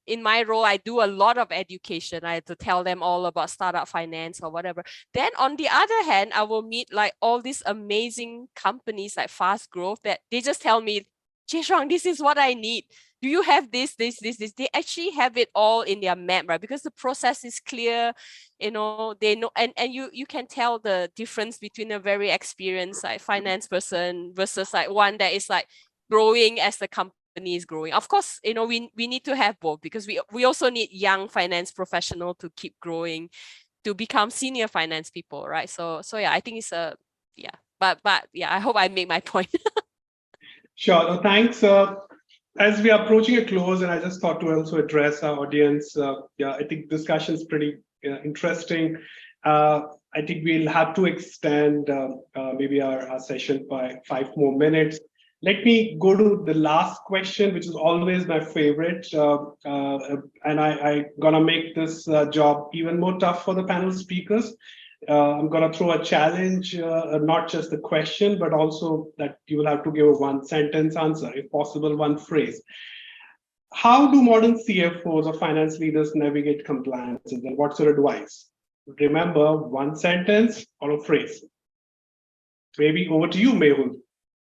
in my role, I do a lot of education. I have to tell them all about startup finance or whatever. Then on the other hand, I will meet like all these amazing companies like fast growth that they just tell me, Jae-Shuang, this is what I need. Do you have this? They actually have it all in their map, right? Because the process is clear, they know, and you can tell the difference between a very experienced like finance person versus like one that is like growing as the company is growing. Of course, we need to have both, because we also need young finance professional to keep growing, to become senior finance people, right? So yeah, I think it's but yeah, I hope I make my point. Sure. Thanks. As we are approaching a close, and I just thought to also address our audience. I think discussion is pretty interesting. I think we'll have to extend maybe our session by 5 more minutes. Let me go to the last question, which is always my favorite. And I'm going to make this job even more tough for the panel speakers. I'm going to throw a challenge, not just the question, but also that you will have to give a one-sentence answer, if possible, one phrase. How do modern CFOs or finance leaders navigate compliances, and what's your advice? Remember, one sentence or a phrase. Maybe over to you, Mehul.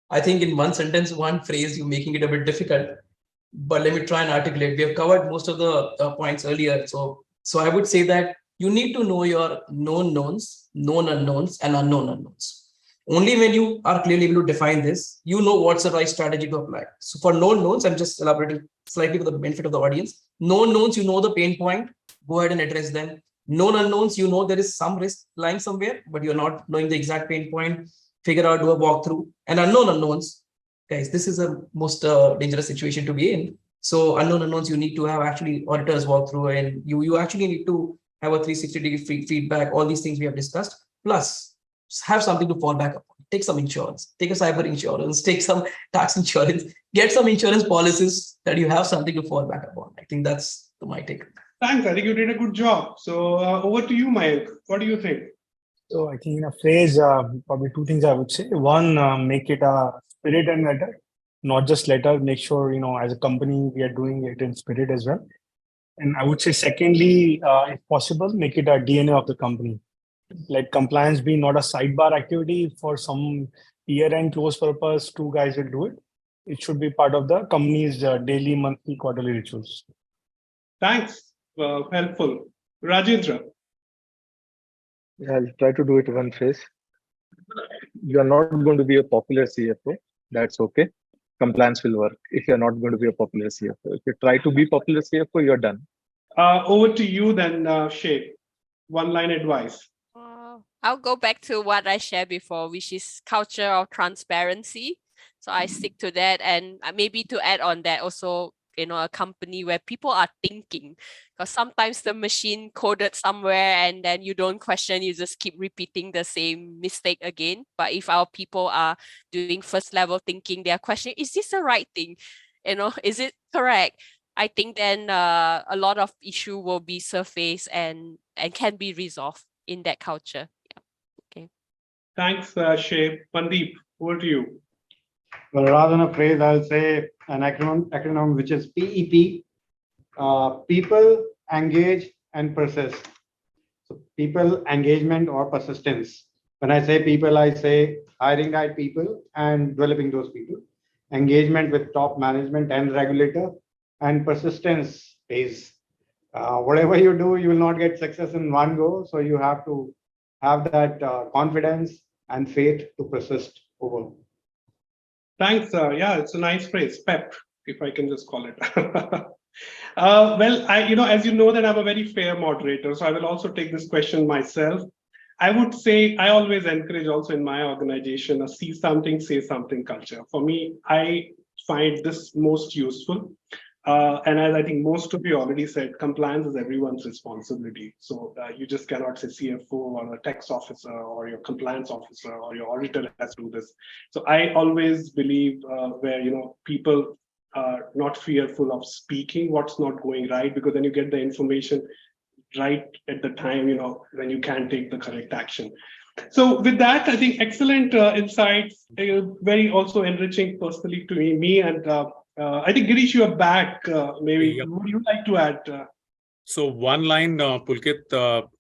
I think in one sentence, one phrase, you're making it a bit difficult. But let me try and articulate. We have covered most of the points earlier. So I would say that you need to know your known knowns, known unknowns, and unknown unknowns. Only when you are clearly able to define this, you know what's the right strategy to apply. So for known knowns, I'm just elaborating slightly for the benefit of the audience. Known knowns, you know the pain point, go ahead and address them. Known unknowns, you know there is some risk lying somewhere, but you're not knowing the exact pain point. Figure out, do a walkthrough. And unknown unknowns, guys, this is a most dangerous situation to be in. So unknown unknowns, you need to have actually auditors walk through, and you actually need to have a 360-degree feedback, all these things we have discussed, plus have something to fall back upon. Take some insurance, take a cyber insurance, take some tax insurance, get some insurance policies that you have something to fall back upon. I think that's my take. Thanks. I think you did a good job. So over to you, Mayank. What do you think? So I think in a phrase, probably two things I would say. One, make it a spirit and letter, not just letter. Make sure, as a company, we are doing it in spirit as well. And I would say, secondly, if possible, make it a DNA of the company. Let compliance be not a sidebar activity for some year-end close purpose. Two guys will do it. It should be part of the company's daily, monthly, quarterly rituals. Thanks. Helpful. Rajendra. Yeah, I'll try to do it one phrase. You are not going to be a popular CFO. That's okay. Compliance will work if you're not going to be a popular CFO. If you try to be popular CFO, you're done. Over to you then, Shay. One-line advice. I'll go back to what I shared before, which is culture of transparency. So I stick to that, and maybe to add on that also, a company where people are thinking, because sometimes the machine coded somewhere and then you don't question, you just keep repeating the same mistake again. But if our people are doing first level thinking, they are questioning, is this the right thing? Is it correct? I think then a lot of issue will be surfaced and can be resolved in that culture. Yeah. Okay. Thanks, Shay. Mandeep, over to you. Well, rather than a phrase, I'll say an acronym which is PEP. People, engage, and persist. So people, engagement, or persistence. When I say people, I say hiring right people and developing those people. Engagement with top management and regulator, and persistence pays. Whatever you do, you will not get success in one go. So you have to have that confidence and faith to persist over. Thanks. Yeah, it's a nice phrase, PEP, if I can just call it. Well, as you know, that I'm a very fair moderator, so I will also take this question myself. I would say I always encourage also in my organization a see something, say something culture. For me, I find this most useful. And as I think most of you already said, compliance is everyone's responsibility. So you just cannot say CFO or a tax officer or your compliance officer or your auditor has to do this. So I always believe where people are not fearful of speaking what's not going right, because then you get the information right at the time when you can take the correct action. So with that, I think excellent insights, very also enriching personally to me and. I think Girish, you are back. Maybe Yep. would you like to add? So one line, Pulkit,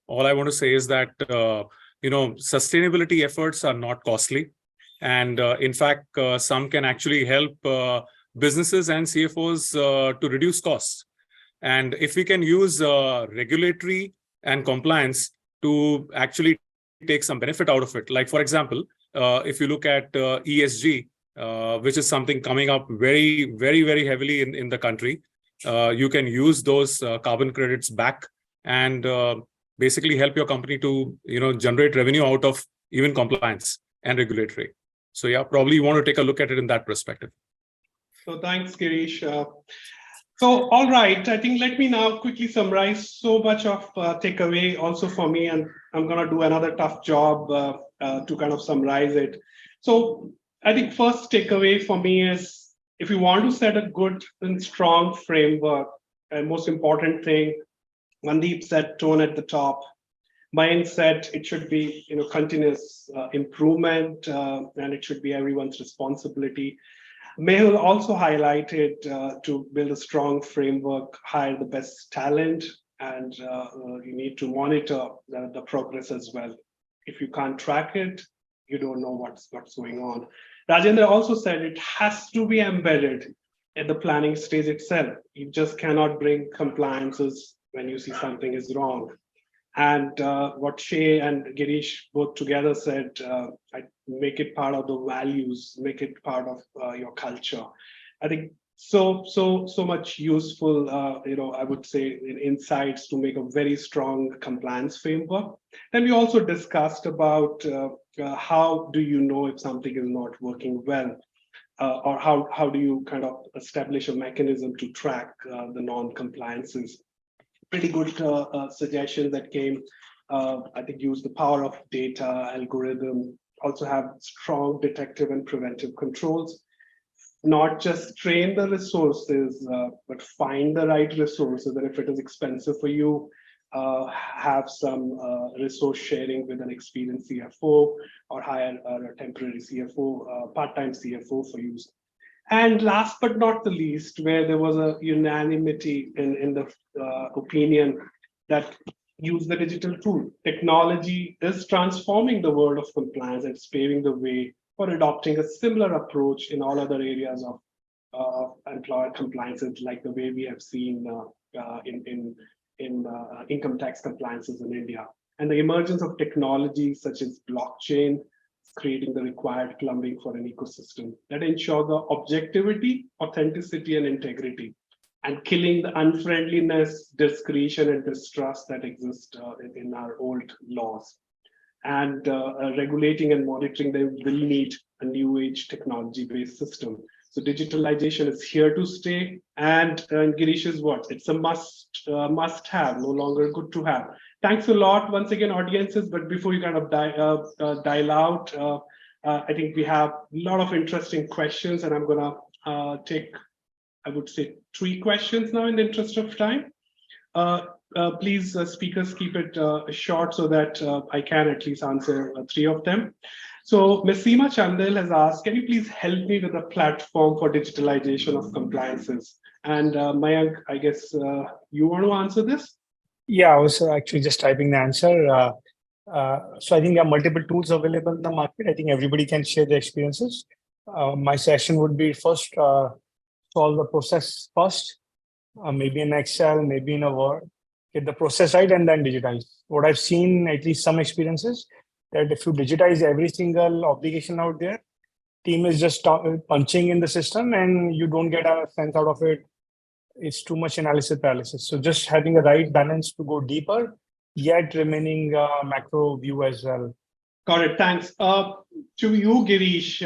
all I want to say is that, sustainability efforts are not costly. And in fact, some can actually help businesses and CFOs to reduce costs. And if we can use regulatory and compliance to actually take some benefit out of it, like, for example, if you look at ESG, which is something coming up very, very, very heavily in the country. You can use those carbon credits back and basically help your company to generate revenue out of even compliance and regulatory. So yeah, probably you want to take a look at it in that perspective. So thanks, Girish. So all right, I think let me now quickly summarize so much of takeaway also for me, and I'm going to do another tough job to kind of summarize it. So I think first takeaway for me is if you want to set a good and strong framework, and most important thing, Mandeep said tone at the top. Mindset, it should be continuous improvement, and it should be everyone's responsibility. Mehul also highlighted to build a strong framework, hire the best talent, and you need to monitor the progress as well. If you can't track it, you don't know what's going on. Rajendra also said it has to be embedded at the planning stage itself. You just cannot bring compliances when you see something is wrong. And what Shay and Girish both together said, I make it part of the values, make it part of your culture. I think so much useful, I would say, insights to make a very strong compliance framework. And we also discussed about how do you know if something is not working well, or how do you kind of establish a mechanism to track the non-compliances. Pretty good suggestions that came. I think use the power of data, algorithm, also have strong detective and preventive controls. Not just train the resources, but find the right resources. And if it is expensive for you, have some resource sharing with an experienced CFO, or hire a temporary CFO, part-time CFO for use. And last but not the least, where there was a unanimity in the opinion that use the digital tool. Technology is transforming the world of compliance and it's paving the way for adopting a similar approach in all other areas of employer compliances, like the way we have seen in income tax compliances in India. And the emergence of technologies such as blockchain creating the required plumbing for an ecosystem that ensure the objectivity, authenticity, and integrity, and killing the unfriendliness, discretion, and distrust that exist in our old laws. And regulating and monitoring, they will need a new age technology-based system. So digitalization is here to stay, and Girish's words, it's a must have, no longer good to have. Thanks a lot once again, audiences. But before you kind of dial out, I think we have a lot of interesting questions, and I'm gonna take, I would say, 3 questions now in the interest of time. Please, speakers, keep it short so that I can at least answer 3 of them. So Ms. Seema Chandel has asked, can you please help me with a platform for digitalization of compliances? And Mayank, I guess you want to answer this? Yeah, I was actually just typing the answer. So I think there are multiple tools available in the market. I think everybody can share their experiences. My session would be first solve the process first, maybe in Excel, maybe in a Word, get the process right, and then digitize. What I've seen, at least some experiences, that if you digitize every single obligation out there, team is just punching in the system and you don't get a sense out of it. It's too much analysis paralysis. So just having a right balance to go deeper, yet remaining macro view as well. Got it. Thanks. To you, Girish,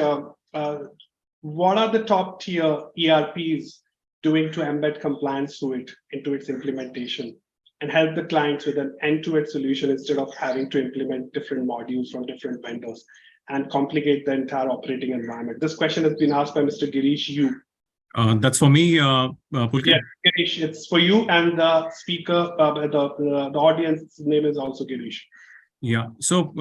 what are the top tier ERPs doing to embed compliance suite into its implementation and help the clients with an end-to-end solution instead of having to implement different modules from different vendors and complicate the entire operating environment? This question has been asked by Mr. Girish Yu. That's for me, Pulkit. Yeah, Girish, it's for you, and the speaker, the audience's name is also Girish. Yeah. So,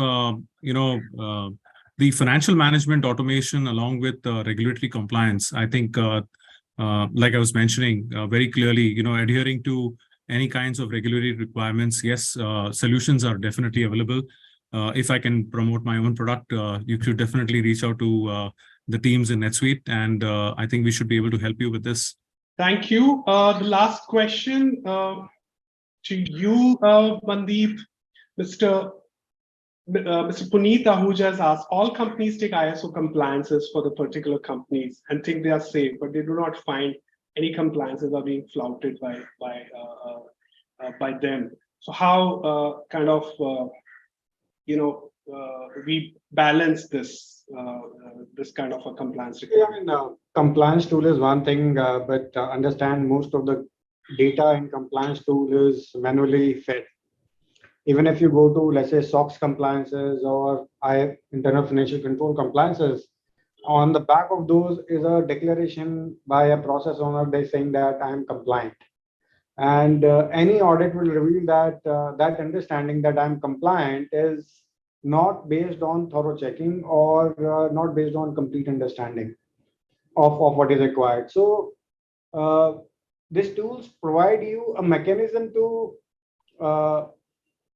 the financial management automation along with regulatory compliance, I think, like I was mentioning very clearly, adhering to any kinds of regulatory requirements, yes, solutions are definitely available. If I can promote my own product, you should definitely reach out to the teams in NetSuite, and I think we should be able to help you with this. Thank you. The last question to you, Mandeep, Mr. Puneet Ahuja has asked, all companies take ISO compliances for the particular companies and think they are safe, but they do not find any compliances are being flouted by them. So how we balance this kind of a compliance requirement? Yeah, I mean, compliance tool is one thing, but understand most of the data in compliance tool is manually fed. Even if you go to, let's say, SOX compliances or internal financial control compliances, on the back of those is a declaration by a process owner, they saying that I am compliant. And any audit will reveal that that understanding that I'm compliant is not based on thorough checking or not based on complete understanding of what is required. So these tools provide you a mechanism to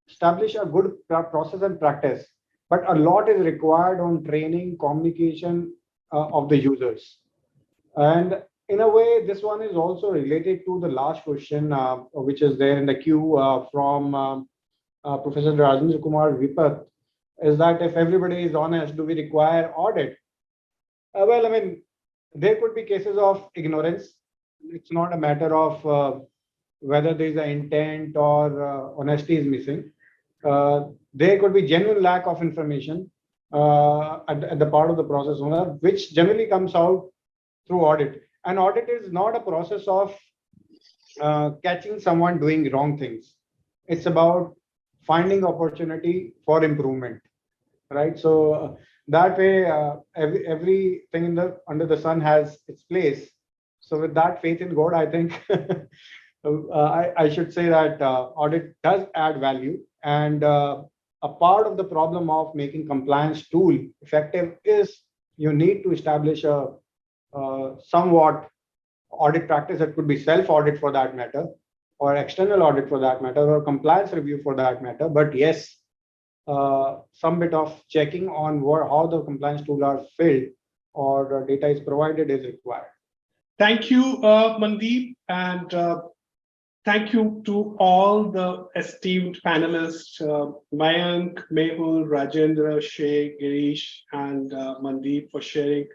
establish a good process and practice, but a lot is required on training, communication of the users. And in a way, this one is also related to the last question, which is there in the queue from Professor Rajendra Kumar Vipat, is that if everybody is honest, do we require audit? Well, I mean, there could be cases of ignorance. It's not a matter of whether there is an intent or honesty is missing. There could be genuine lack of information at the part of the process owner, which generally comes out through audit. And audit is not a process of catching someone doing wrong things. It's about finding opportunity for improvement, right? So that way, everything under the sun has its place. So with that faith in God, I think I should say that audit does add value, and a part of the problem of making compliance tool effective is you need to establish a somewhat audit practice that could be self-audit for that matter, or external audit for that matter, or compliance review for that matter. But yes, some bit of checking on how the compliance tools are filled or data is provided is required. Thank you, Mandeep, and thank you to all the esteemed panelists, Mayank, Mehul, Rajendra, Shay, Girish, and Mandeep, for sharing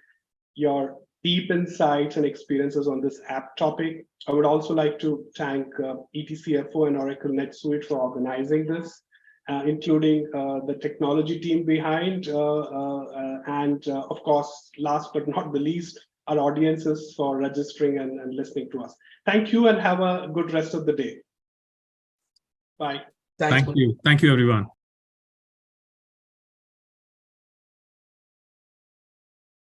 your deep insights and experiences on this app topic. I would also like to thank ETCFO and Oracle NetSuite for organizing this, including the technology team behind, and of course, last but not the least, our audiences for registering and listening to us. Thank you and have a good rest of the day. Bye. Thanks. Thank you. Thank you, everyone.